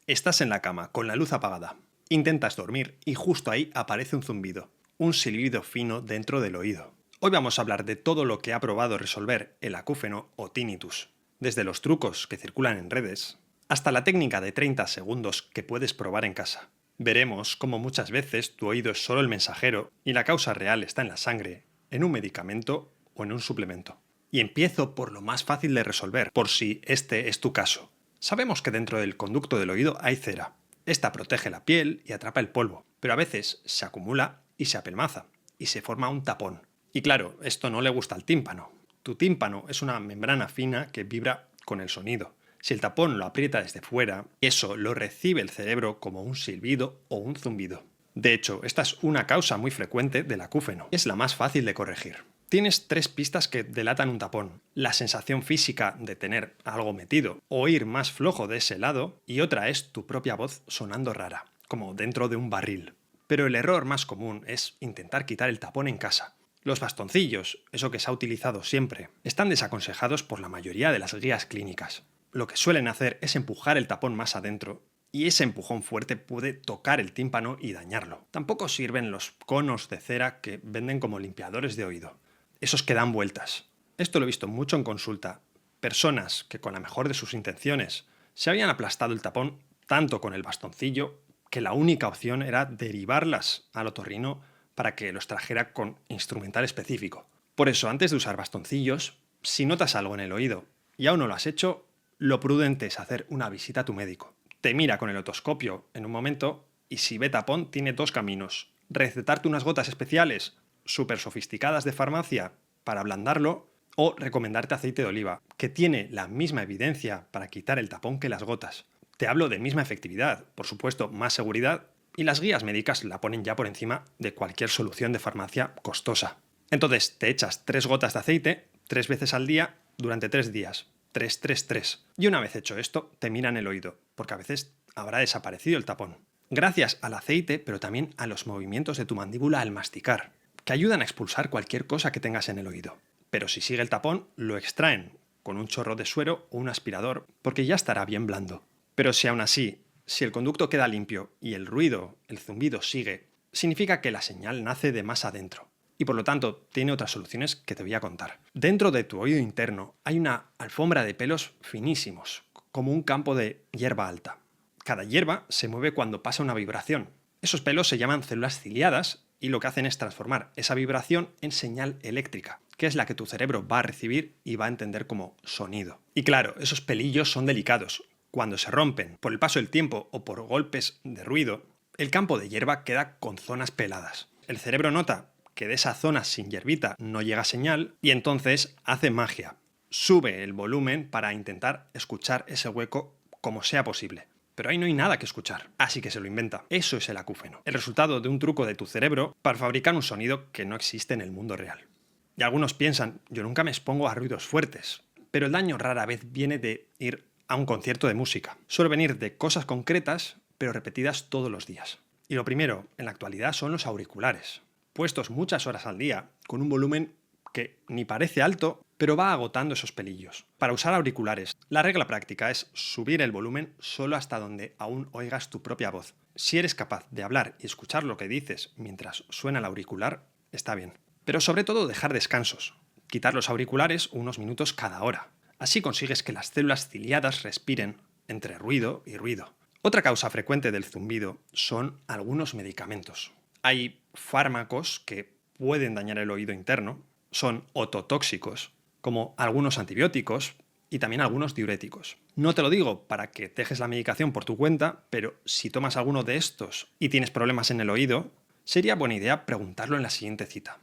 Estás en la cama, con la luz apagada. Intentas dormir y justo ahí aparece un zumbido, un silbido fino dentro del oído. Hoy vamos a hablar de todo lo que ha probado resolver el acúfeno o tinnitus, desde los trucos que circulan en redes, hasta la técnica de 30 segundos que puedes probar en casa. Veremos cómo muchas veces tu oído es solo el mensajero y la causa real está en la sangre, en un medicamento o en un suplemento. Y empiezo por lo más fácil de resolver, por si este es tu caso. Sabemos que dentro del conducto del oído hay cera. Esta protege la piel y atrapa el polvo, pero a veces se acumula y se apelmaza, y se forma un tapón. Y claro, esto no le gusta al tímpano. Tu tímpano es una membrana fina que vibra con el sonido. Si el tapón lo aprieta desde fuera, eso lo recibe el cerebro como un silbido o un zumbido. De hecho, esta es una causa muy frecuente del acúfeno. Es la más fácil de corregir. Tienes 3 pistas que delatan un tapón. La sensación física de tener algo metido, oír más flojo de ese lado, y otra es tu propia voz sonando rara, como dentro de un barril. Pero el error más común es intentar quitar el tapón en casa. Los bastoncillos, eso que se ha utilizado siempre, están desaconsejados por la mayoría de las guías clínicas. Lo que suelen hacer es empujar el tapón más adentro, y ese empujón fuerte puede tocar el tímpano y dañarlo. Tampoco sirven los conos de cera que venden como limpiadores de oído. Esos que dan vueltas. Esto lo he visto mucho en consulta. Personas que con la mejor de sus intenciones se habían aplastado el tapón tanto con el bastoncillo que la única opción era derivarlas al otorrino para que los trajera con instrumental específico. Por eso, antes de usar bastoncillos, si notas algo en el oído y aún no lo has hecho, lo prudente es hacer una visita a tu médico. Te mira con el otoscopio en un momento y si ve tapón tiene 2 caminos. Recetarte unas gotas especiales súper sofisticadas de farmacia para ablandarlo o recomendarte aceite de oliva, que tiene la misma evidencia para quitar el tapón que las gotas. Te hablo de misma efectividad, por supuesto más seguridad, y las guías médicas la ponen ya por encima de cualquier solución de farmacia costosa. Entonces te echas 3 gotas de aceite 3 veces al día durante 3 días. 3, 3, 3. Y una vez hecho esto, te miran el oído, porque a veces habrá desaparecido el tapón. Gracias al aceite, pero también a los movimientos de tu mandíbula al masticar, que ayudan a expulsar cualquier cosa que tengas en el oído. Pero si sigue el tapón, lo extraen con un chorro de suero o un aspirador, porque ya estará bien blando. Pero si aún así, si el conducto queda limpio y el ruido, el zumbido sigue, significa que la señal nace de más adentro. Y por lo tanto, tiene otras soluciones que te voy a contar. Dentro de tu oído interno hay una alfombra de pelos finísimos, como un campo de hierba alta. Cada hierba se mueve cuando pasa una vibración. Esos pelos se llaman células ciliadas y lo que hacen es transformar esa vibración en señal eléctrica, que es la que tu cerebro va a recibir y va a entender como sonido. Y claro, esos pelillos son delicados. Cuando se rompen por el paso del tiempo o por golpes de ruido, el campo de hierba queda con zonas peladas. El cerebro nota que de esa zona sin hierbita no llega señal y entonces hace magia. Sube el volumen para intentar escuchar ese hueco como sea posible. Pero ahí no hay nada que escuchar, así que se lo inventa. Eso es el acúfeno, el resultado de un truco de tu cerebro para fabricar un sonido que no existe en el mundo real. Y algunos piensan, yo nunca me expongo a ruidos fuertes, pero el daño rara vez viene de ir a un concierto de música. Suele venir de cosas concretas, pero repetidas todos los días. Y lo primero, en la actualidad, son los auriculares, puestos muchas horas al día, con un volumen que ni parece alto, pero va agotando esos pelillos. Para usar auriculares, la regla práctica es subir el volumen solo hasta donde aún oigas tu propia voz. Si eres capaz de hablar y escuchar lo que dices mientras suena el auricular, está bien. Pero sobre todo dejar descansos. Quitar los auriculares unos minutos cada hora. Así consigues que las células ciliadas respiren entre ruido y ruido. Otra causa frecuente del zumbido son algunos medicamentos. Hay fármacos que pueden dañar el oído interno, son ototóxicos, como algunos antibióticos y también algunos diuréticos. No te lo digo para que dejes la medicación por tu cuenta, pero si tomas alguno de estos y tienes problemas en el oído, sería buena idea preguntarlo en la siguiente cita.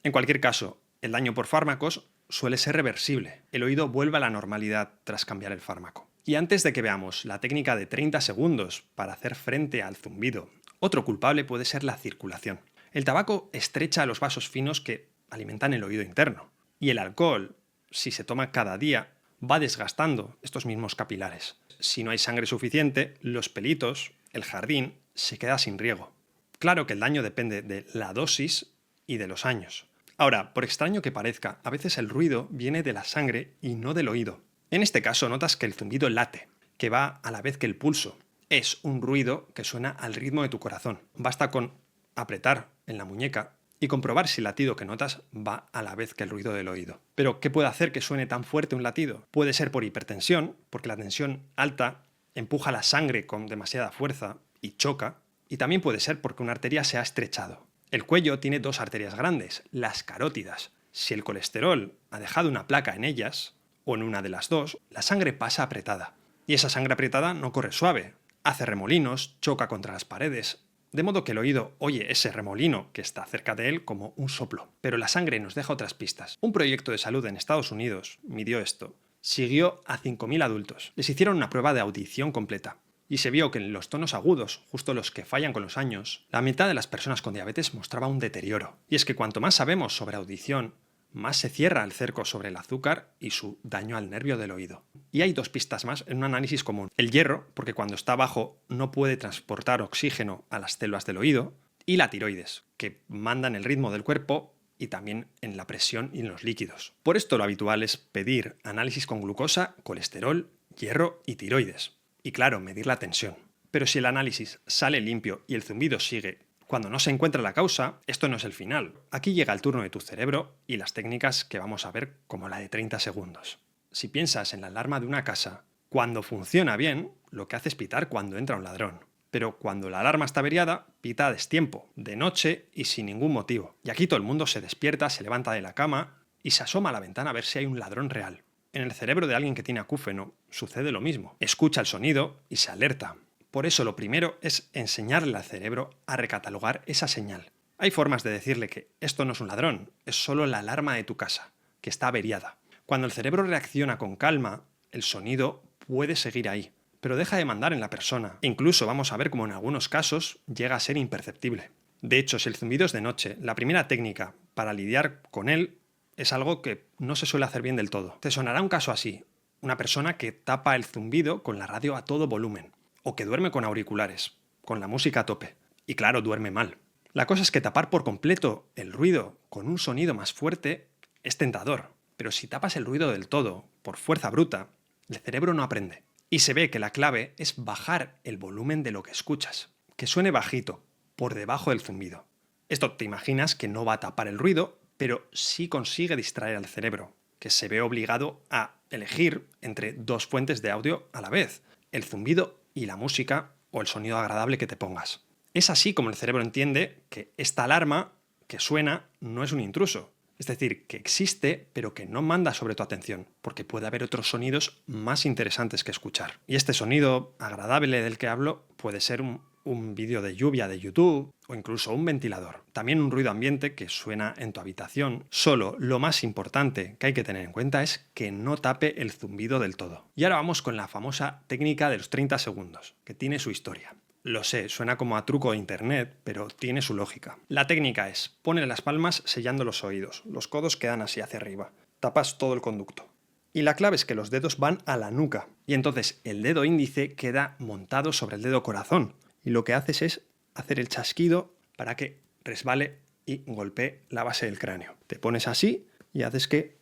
En cualquier caso, el daño por fármacos suele ser reversible. El oído vuelve a la normalidad tras cambiar el fármaco. Y antes de que veamos la técnica de 30 segundos para hacer frente al zumbido, otro culpable puede ser la circulación. El tabaco estrecha los vasos finos que alimentan el oído interno. Y el alcohol, si se toma cada día, va desgastando estos mismos capilares. Si no hay sangre suficiente, los pelitos, el jardín, se queda sin riego. Claro que el daño depende de la dosis y de los años. Ahora, por extraño que parezca, a veces el ruido viene de la sangre y no del oído. En este caso notas que el zumbido late, que va a la vez que el pulso. Es un ruido que suena al ritmo de tu corazón. Basta con apretar en la muñeca y comprobar si el latido que notas va a la vez que el ruido del oído. Pero, ¿qué puede hacer que suene tan fuerte un latido? Puede ser por hipertensión, porque la tensión alta empuja la sangre con demasiada fuerza y choca, y también puede ser porque una arteria se ha estrechado. El cuello tiene dos arterias grandes, las carótidas. Si el colesterol ha dejado una placa en ellas, o en una de las dos, la sangre pasa apretada. Y esa sangre apretada no corre suave, hace remolinos, choca contra las paredes, de modo que el oído oye ese remolino que está cerca de él como un soplo. Pero la sangre nos deja otras pistas. Un proyecto de salud en Estados Unidos midió esto. Siguió a 5.000 adultos. Les hicieron una prueba de audición completa. Y se vio que en los tonos agudos, justo los que fallan con los años, la mitad de las personas con diabetes mostraba un deterioro. Y es que cuanto más sabemos sobre audición, más se cierra el cerco sobre el azúcar y su daño al nervio del oído. Y hay dos pistas más en un análisis común. El hierro, porque cuando está bajo no puede transportar oxígeno a las células del oído, y la tiroides, que manda en el ritmo del cuerpo y también en la presión y en los líquidos. Por esto lo habitual es pedir análisis con glucosa, colesterol, hierro y tiroides. Y claro, medir la tensión. Pero si el análisis sale limpio y el zumbido sigue cuando no se encuentra la causa, esto no es el final. Aquí llega el turno de tu cerebro y las técnicas que vamos a ver, como la de 30 segundos. Si piensas en la alarma de una casa, cuando funciona bien, lo que hace es pitar cuando entra un ladrón. Pero cuando la alarma está averiada, pita a destiempo, de noche y sin ningún motivo. Y aquí todo el mundo se despierta, se levanta de la cama y se asoma a la ventana a ver si hay un ladrón real. En el cerebro de alguien que tiene acúfeno sucede lo mismo. Escucha el sonido y se alerta. Por eso lo primero es enseñarle al cerebro a recatalogar esa señal. Hay formas de decirle que esto no es un ladrón, es solo la alarma de tu casa, que está averiada. Cuando el cerebro reacciona con calma, el sonido puede seguir ahí, pero deja de mandar en la persona. Incluso vamos a ver cómo en algunos casos llega a ser imperceptible. De hecho, si el zumbido es de noche, la primera técnica para lidiar con él es algo que no se suele hacer bien del todo. Te sonará un caso así, una persona que tapa el zumbido con la radio a todo volumen. O que duerme con auriculares, con la música a tope. Y claro, duerme mal. La cosa es que tapar por completo el ruido con un sonido más fuerte es tentador. Pero si tapas el ruido del todo, por fuerza bruta, el cerebro no aprende. Y se ve que la clave es bajar el volumen de lo que escuchas. Que suene bajito, por debajo del zumbido. Esto te imaginas que no va a tapar el ruido, pero sí consigue distraer al cerebro, que se ve obligado a elegir entre dos fuentes de audio a la vez. El zumbido y la música o el sonido agradable que te pongas. Es así como el cerebro entiende que esta alarma que suena no es un intruso. Es decir, que existe, pero que no manda sobre tu atención, porque puede haber otros sonidos más interesantes que escuchar. Y este sonido agradable del que hablo puede ser un vídeo de lluvia de YouTube o incluso un ventilador. También un ruido ambiente que suena en tu habitación. Solo lo más importante que hay que tener en cuenta es que no tape el zumbido del todo. Y ahora vamos con la famosa técnica de los 30 segundos, que tiene su historia. Lo sé, suena como a truco de internet, pero tiene su lógica. La técnica es, poner las palmas sellando los oídos, los codos quedan así hacia arriba, tapas todo el conducto. Y la clave es que los dedos van a la nuca, y entonces el dedo índice queda montado sobre el dedo corazón, y lo que haces es hacer el chasquido para que resbale y golpee la base del cráneo. Te pones así y haces que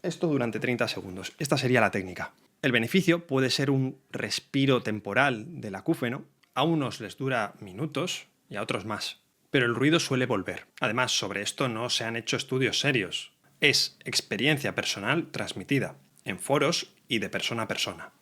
esto durante 30 segundos. Esta sería la técnica. El beneficio puede ser un respiro temporal del acúfeno. A unos les dura minutos y a otros más. Pero el ruido suele volver. Además, sobre esto no se han hecho estudios serios. Es experiencia personal transmitida en foros y de persona a persona.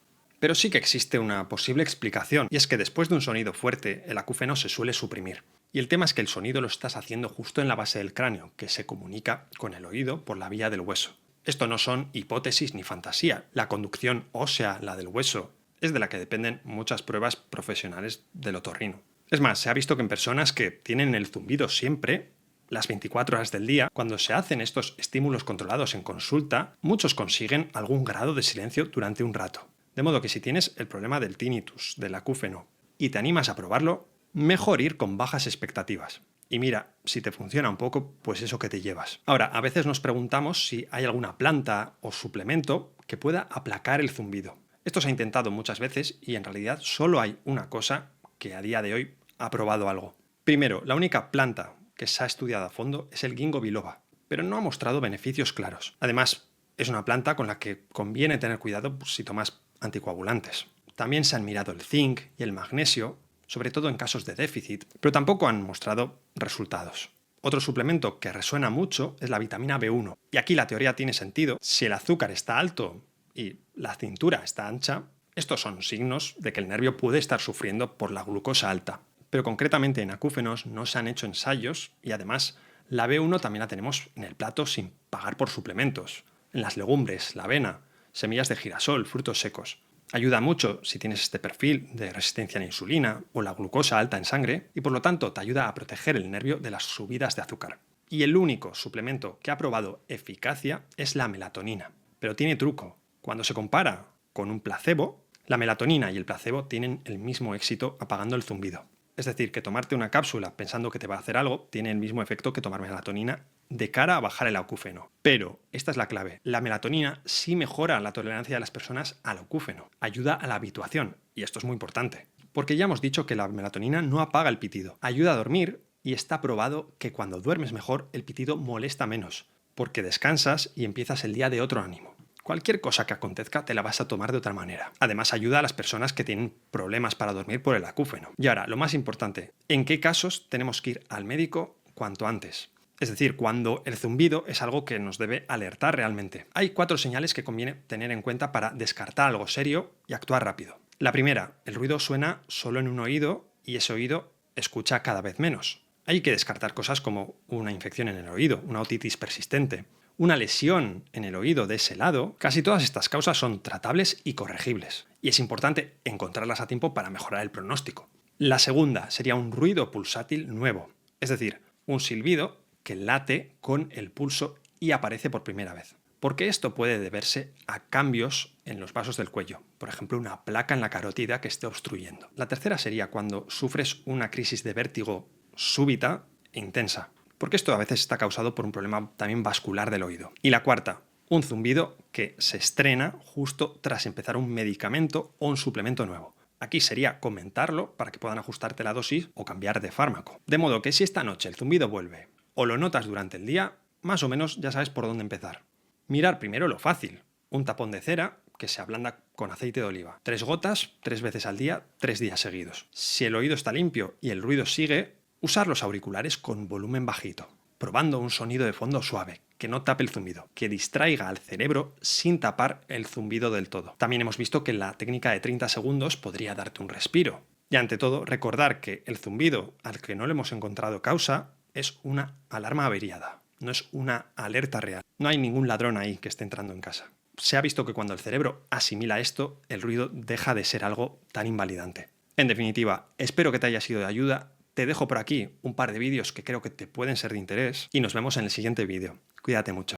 Pero sí que existe una posible explicación, y es que después de un sonido fuerte, el acúfeno se suele suprimir. Y el tema es que el sonido lo estás haciendo justo en la base del cráneo, que se comunica con el oído por la vía del hueso. Esto no son hipótesis ni fantasía. La conducción ósea, la del hueso, es de la que dependen muchas pruebas profesionales del otorrino. Es más, se ha visto que en personas que tienen el zumbido siempre, las 24 horas del día, cuando se hacen estos estímulos controlados en consulta, muchos consiguen algún grado de silencio durante un rato. De modo que si tienes el problema del tinnitus, del acúfeno, y te animas a probarlo, mejor ir con bajas expectativas. Y mira, si te funciona un poco, pues eso que te llevas. Ahora, a veces nos preguntamos si hay alguna planta o suplemento que pueda aplacar el zumbido. Esto se ha intentado muchas veces y en realidad solo hay una cosa que a día de hoy ha probado algo. Primero, la única planta que se ha estudiado a fondo es el ginkgo biloba, pero no ha mostrado beneficios claros. Además, es una planta con la que conviene tener cuidado si tomas anticoagulantes. También se han mirado el zinc y el magnesio, sobre todo en casos de déficit, pero tampoco han mostrado resultados. Otro suplemento que resuena mucho es la vitamina B1. Y aquí la teoría tiene sentido. Si el azúcar está alto y la cintura está ancha, estos son signos de que el nervio puede estar sufriendo por la glucosa alta. Pero concretamente en acúfenos no se han hecho ensayos y además la B1 también la tenemos en el plato sin pagar por suplementos. En las legumbres, la avena, semillas de girasol, frutos secos. Ayuda mucho si tienes este perfil de resistencia a la insulina o la glucosa alta en sangre y por lo tanto te ayuda a proteger el nervio de las subidas de azúcar. Y el único suplemento que ha probado eficacia es la melatonina. Pero tiene truco. Cuando se compara con un placebo, la melatonina y el placebo tienen el mismo éxito apagando el zumbido. Es decir, que tomarte una cápsula pensando que te va a hacer algo tiene el mismo efecto que tomar melatonina de cara a bajar el acúfeno. Pero, esta es la clave, la melatonina sí mejora la tolerancia de las personas al acúfeno, ayuda a la habituación, y esto es muy importante. Porque ya hemos dicho que la melatonina no apaga el pitido, ayuda a dormir y está probado que cuando duermes mejor el pitido molesta menos, porque descansas y empiezas el día de otro ánimo. Cualquier cosa que acontezca te la vas a tomar de otra manera. Además ayuda a las personas que tienen problemas para dormir por el acúfeno. Y ahora, lo más importante, ¿en qué casos tenemos que ir al médico cuanto antes? Es decir, cuando el zumbido es algo que nos debe alertar realmente. Hay 4 señales que conviene tener en cuenta para descartar algo serio y actuar rápido. La primera, el ruido suena solo en un oído y ese oído escucha cada vez menos. Hay que descartar cosas como una infección en el oído, una otitis persistente, una lesión en el oído de ese lado. Casi todas estas causas son tratables y corregibles, y es importante encontrarlas a tiempo para mejorar el pronóstico. La segunda sería un ruido pulsátil nuevo, es decir, un silbido que late con el pulso y aparece por primera vez. Porque esto puede deberse a cambios en los vasos del cuello, por ejemplo, una placa en la carótida que esté obstruyendo. La tercera sería cuando sufres una crisis de vértigo súbita e intensa, porque esto a veces está causado por un problema también vascular del oído. Y la cuarta, un zumbido que se estrena justo tras empezar un medicamento o un suplemento nuevo. Aquí sería comentarlo para que puedan ajustarte la dosis o cambiar de fármaco. De modo que si esta noche el zumbido vuelve o lo notas durante el día, más o menos ya sabes por dónde empezar. Mirar primero lo fácil, un tapón de cera que se ablanda con aceite de oliva. 3 gotas, 3 veces al día, 3 días seguidos. Si el oído está limpio y el ruido sigue, usar los auriculares con volumen bajito, probando un sonido de fondo suave, que no tape el zumbido, que distraiga al cerebro sin tapar el zumbido del todo. También hemos visto que la técnica de 30 segundos podría darte un respiro. Y ante todo, recordar que el zumbido al que no le hemos encontrado causa es una alarma averiada, no es una alerta real. No hay ningún ladrón ahí que esté entrando en casa. Se ha visto que cuando el cerebro asimila esto, el ruido deja de ser algo tan invalidante. En definitiva, espero que te haya sido de ayuda. Te dejo por aquí un par de vídeos que creo que te pueden ser de interés y nos vemos en el siguiente vídeo. Cuídate mucho.